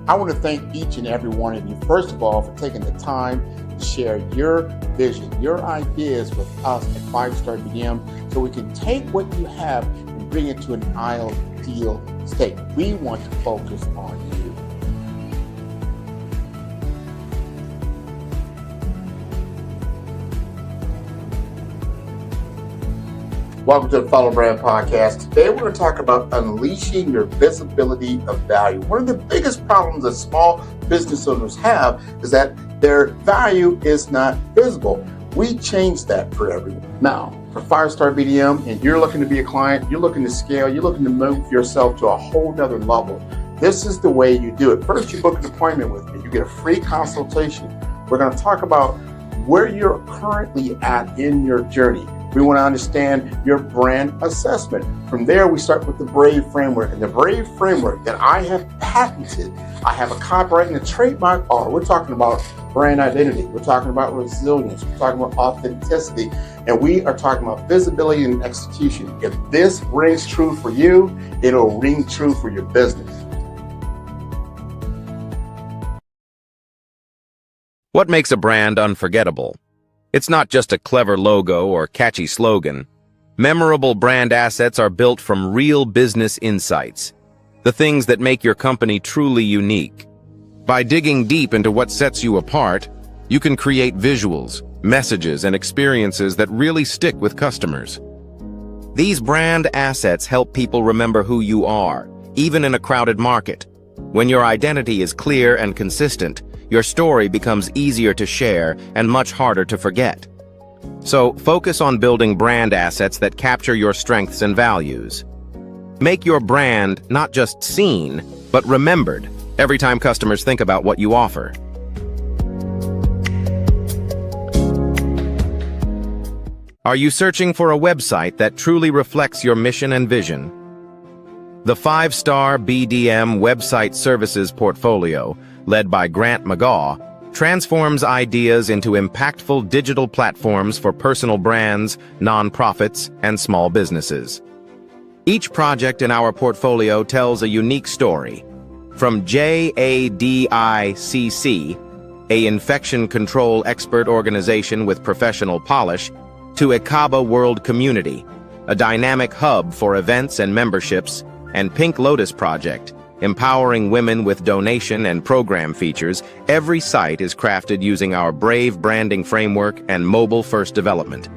I want to thank each and every one of you, first of all, for taking the time to share your vision, your ideas with us at 5-Star BDM, so we can take what you have and bring it to an ideal state. We want to focus on you. Welcome to the Follow Brand Podcast. Today we're going to talk about unleashing your visibility of value. One of the biggest problems that small business owners have is that their value is not visible. We change that for everyone. Now, for 5-Star BDM, and you're looking to be a client, you're looking to scale, you're looking to move yourself to a whole nother level, this is the way you do it. First, you book an appointment with me. You get a free consultation. We're going to talk about where you're currently at in your journey. We want to understand your brand assessment. From there, we start with the BRAVE framework. And the BRAVE framework that I have patented, I have a copyright and a trademark. We're talking about brand identity. We're talking about resilience. We're talking about authenticity. And we are talking about visibility and execution. If this rings true for you, it'll ring true for your business. What makes a brand unforgettable? It's not just a clever logo or catchy slogan. Memorable brand assets are built from real business insights, the things that make your company truly unique. By digging deep into what sets you apart, you can create visuals, messages, and experiences that really stick with customers. These brand assets help people remember who you are, even in a crowded market. When your identity is clear and consistent, your story becomes easier to share and much harder to forget. So, focus on building brand assets that capture your strengths and values. Make your brand not just seen, but remembered every time customers think about what you offer. Are you searching for a website that truly reflects your mission and vision? The 5-Star BDM Website Services portfolio, led by Grant McGaw, transforms ideas into impactful digital platforms for personal brands, nonprofits, and small businesses. Each project in our portfolio tells a unique story. From JADICC, a infection control expert organization with professional polish, to Ekaba World Community, a dynamic hub for events and memberships, and Pink Lotus Project, empowering women with donation and program features, every site is crafted using our BRAVE branding framework and mobile-first development.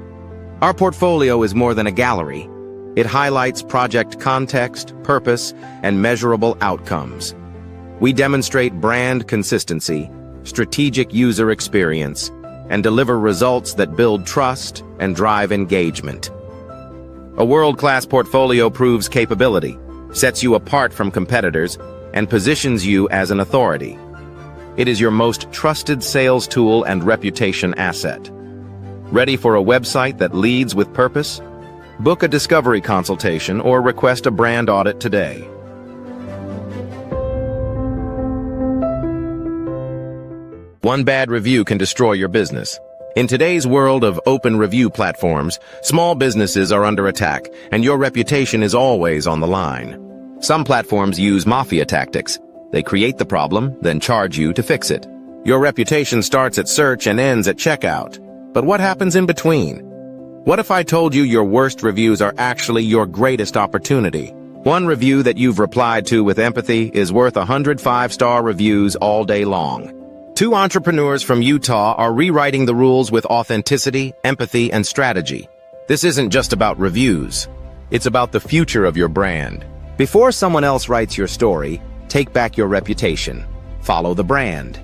Our portfolio is more than a gallery. It highlights project context, purpose, and measurable outcomes. We demonstrate brand consistency, strategic user experience, and deliver results that build trust and drive engagement. A world-class portfolio proves capability, sets you apart from competitors, and positions you as an authority. It is your most trusted sales tool and reputation asset. Ready for a website that leads with purpose? Book a discovery consultation or request a brand audit today. One bad review can destroy your business. In today's world of open review platforms, small businesses are under attack, and your reputation is always on the line. Some platforms use mafia tactics. They create the problem, then charge you to fix it. Your reputation starts at search and ends at checkout. But what happens in between? What if I told you your worst reviews are actually your greatest opportunity? One review that you've replied to with empathy is worth 100 5-star reviews all day long. Two entrepreneurs from Utah are rewriting the rules with authenticity, empathy, and strategy. This isn't just about reviews. It's about the future of your brand. Before someone else writes your story, take back your reputation. Follow the brand.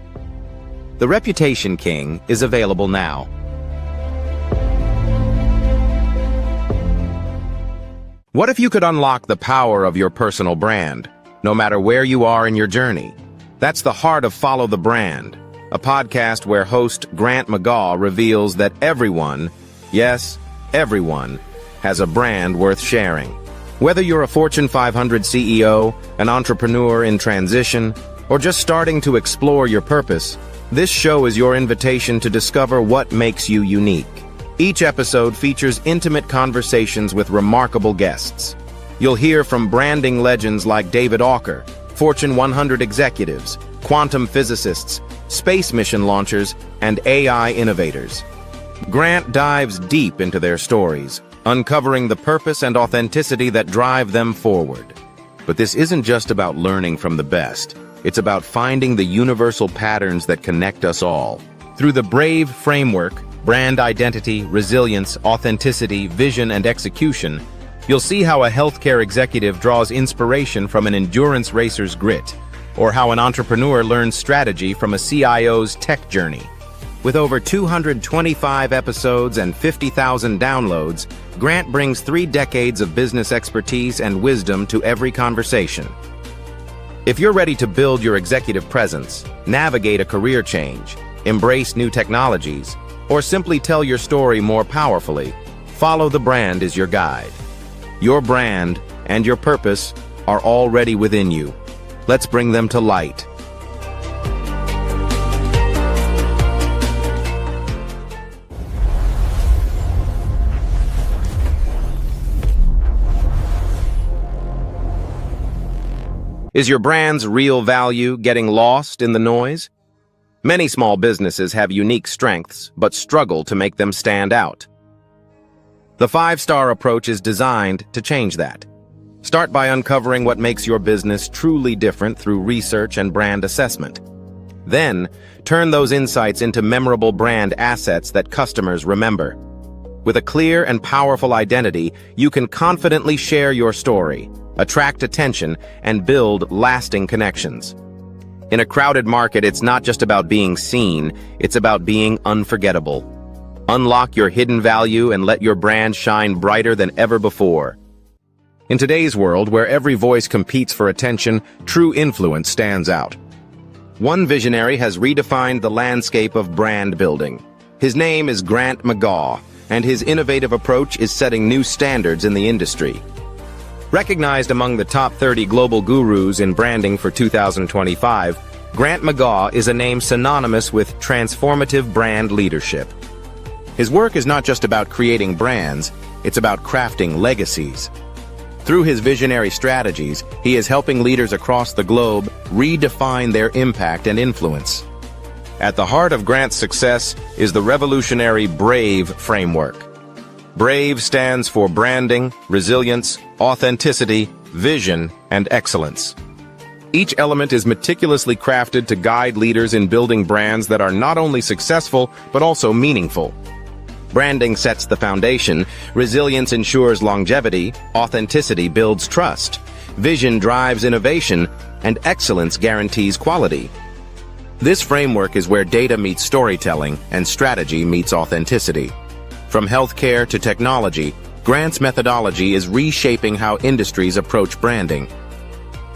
The Reputation King is available now. What if you could unlock the power of your personal brand, no matter where you are in your journey? That's the heart of Follow the Brand, a podcast where host Grant McGaw reveals that everyone, yes, everyone, has a brand worth sharing. Whether you're a Fortune 500 CEO, an entrepreneur in transition, or just starting to explore your purpose, this show is your invitation to discover what makes you unique. Each episode features intimate conversations with remarkable guests. You'll hear from branding legends like David Auker, Fortune 100 executives, quantum physicists, space mission launchers, and AI innovators. Grant dives deep into their stories, uncovering the purpose and authenticity that drive them forward. But this isn't just about learning from the best. It's about finding the universal patterns that connect us all. Through the BRAVE framework, brand identity, resilience, authenticity, vision, and execution, you'll see how a healthcare executive draws inspiration from an endurance racer's grit, or how an entrepreneur learns strategy from a CIO's tech journey. With over 225 episodes and 50,000 downloads, Grant brings 3 decades of business expertise and wisdom to every conversation. If you're ready to build your executive presence, navigate a career change, embrace new technologies, or simply tell your story more powerfully, Follow the Brand is your guide. Your brand and your purpose are already within you. Let's bring them to light. Is your brand's real value getting lost in the noise? Many small businesses have unique strengths, but struggle to make them stand out. The 5-star approach is designed to change that. Start by uncovering what makes your business truly different through research and brand assessment. Then, turn those insights into memorable brand assets that customers remember. With a clear and powerful identity, you can confidently share your story, attract attention, and build lasting connections. In a crowded market, it's not just about being seen, it's about being unforgettable. Unlock your hidden value and let your brand shine brighter than ever before. In today's world, where every voice competes for attention, true influence stands out. One visionary has redefined the landscape of brand building. His name is Grant McGaw, and his innovative approach is setting new standards in the industry. Recognized among the top 30 global gurus in branding for 2025, Grant McGaw is a name synonymous with transformative brand leadership. His work is not just about creating brands, it's about crafting legacies. Through his visionary strategies, he is helping leaders across the globe redefine their impact and influence. At the heart of Grant's success is the revolutionary BRAVE framework. BRAVE stands for branding, resilience, authenticity, vision, and excellence. Each element is meticulously crafted to guide leaders in building brands that are not only successful, but also meaningful. Branding sets the foundation, resilience ensures longevity, authenticity builds trust, vision drives innovation, and excellence guarantees quality. This framework is where data meets storytelling and strategy meets authenticity. From healthcare to technology, Grant's methodology is reshaping how industries approach branding.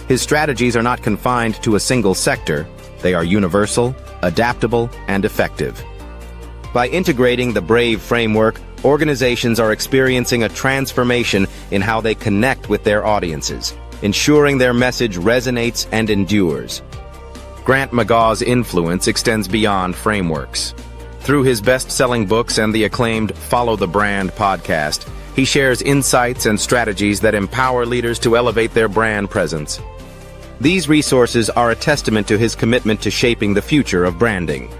His strategies are not confined to a single sector. They are universal, adaptable, and effective. By integrating the BRAVE framework, organizations are experiencing a transformation in how they connect with their audiences, ensuring their message resonates and endures. Grant McGaw's influence extends beyond frameworks. Through his best-selling books and the acclaimed Follow the Brand podcast, he shares insights and strategies that empower leaders to elevate their brand presence. These resources are a testament to his commitment to shaping the future of branding.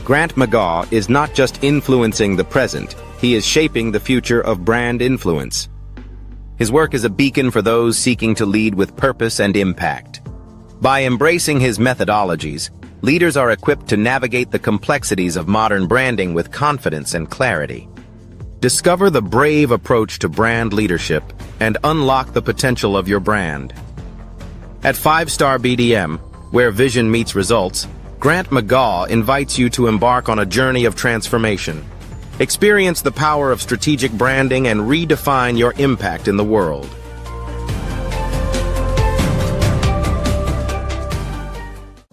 Grant McGaw is not just influencing the present, he is shaping the future of brand influence. His work is a beacon for those seeking to lead with purpose and impact. By embracing his methodologies, leaders are equipped to navigate the complexities of modern branding with confidence and clarity. Discover the BRAVE approach to brand leadership and unlock the potential of your brand. At 5-Star BDM, where vision meets results, Grant McGaw invites you to embark on a journey of transformation. Experience the power of strategic branding and redefine your impact in the world.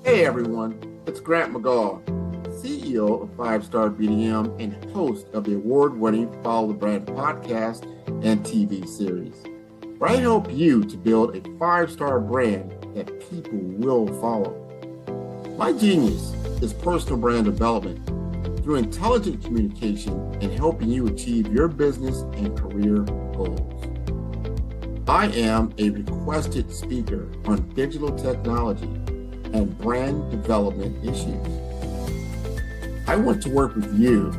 Hey everyone, it's Grant McGaw, CEO of 5-Star BDM and host of the award-winning Follow the Brand podcast and TV series, where I help you to build a 5-star brand that people will follow. My genius is personal brand development through intelligent communication and helping you achieve your business and career goals. I am a requested speaker on digital technology and brand development issues. I want to work with you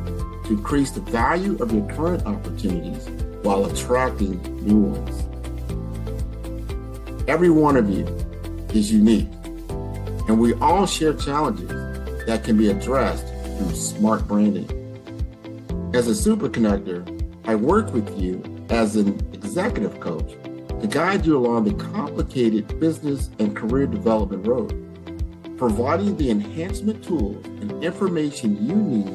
to increase the value of your current opportunities while attracting new ones. Every one of you is unique, and we all share challenges that can be addressed through smart branding. As a super connector, I work with you as an executive coach to guide you along the complicated business and career development road, providing the enhancement tools and information you need to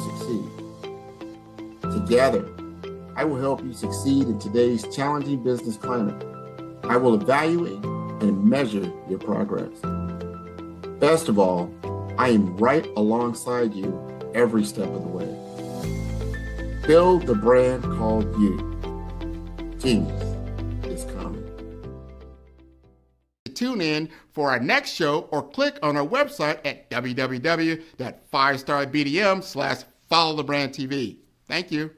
succeed. Together, I will help you succeed in today's challenging business climate. I will evaluate and measure your progress. Best of all, I am right alongside you every step of the way. Build the brand called you. Genius is coming. Tune in for our next show or click on our website at www.5starbdm/followthebrandtv. Thank you.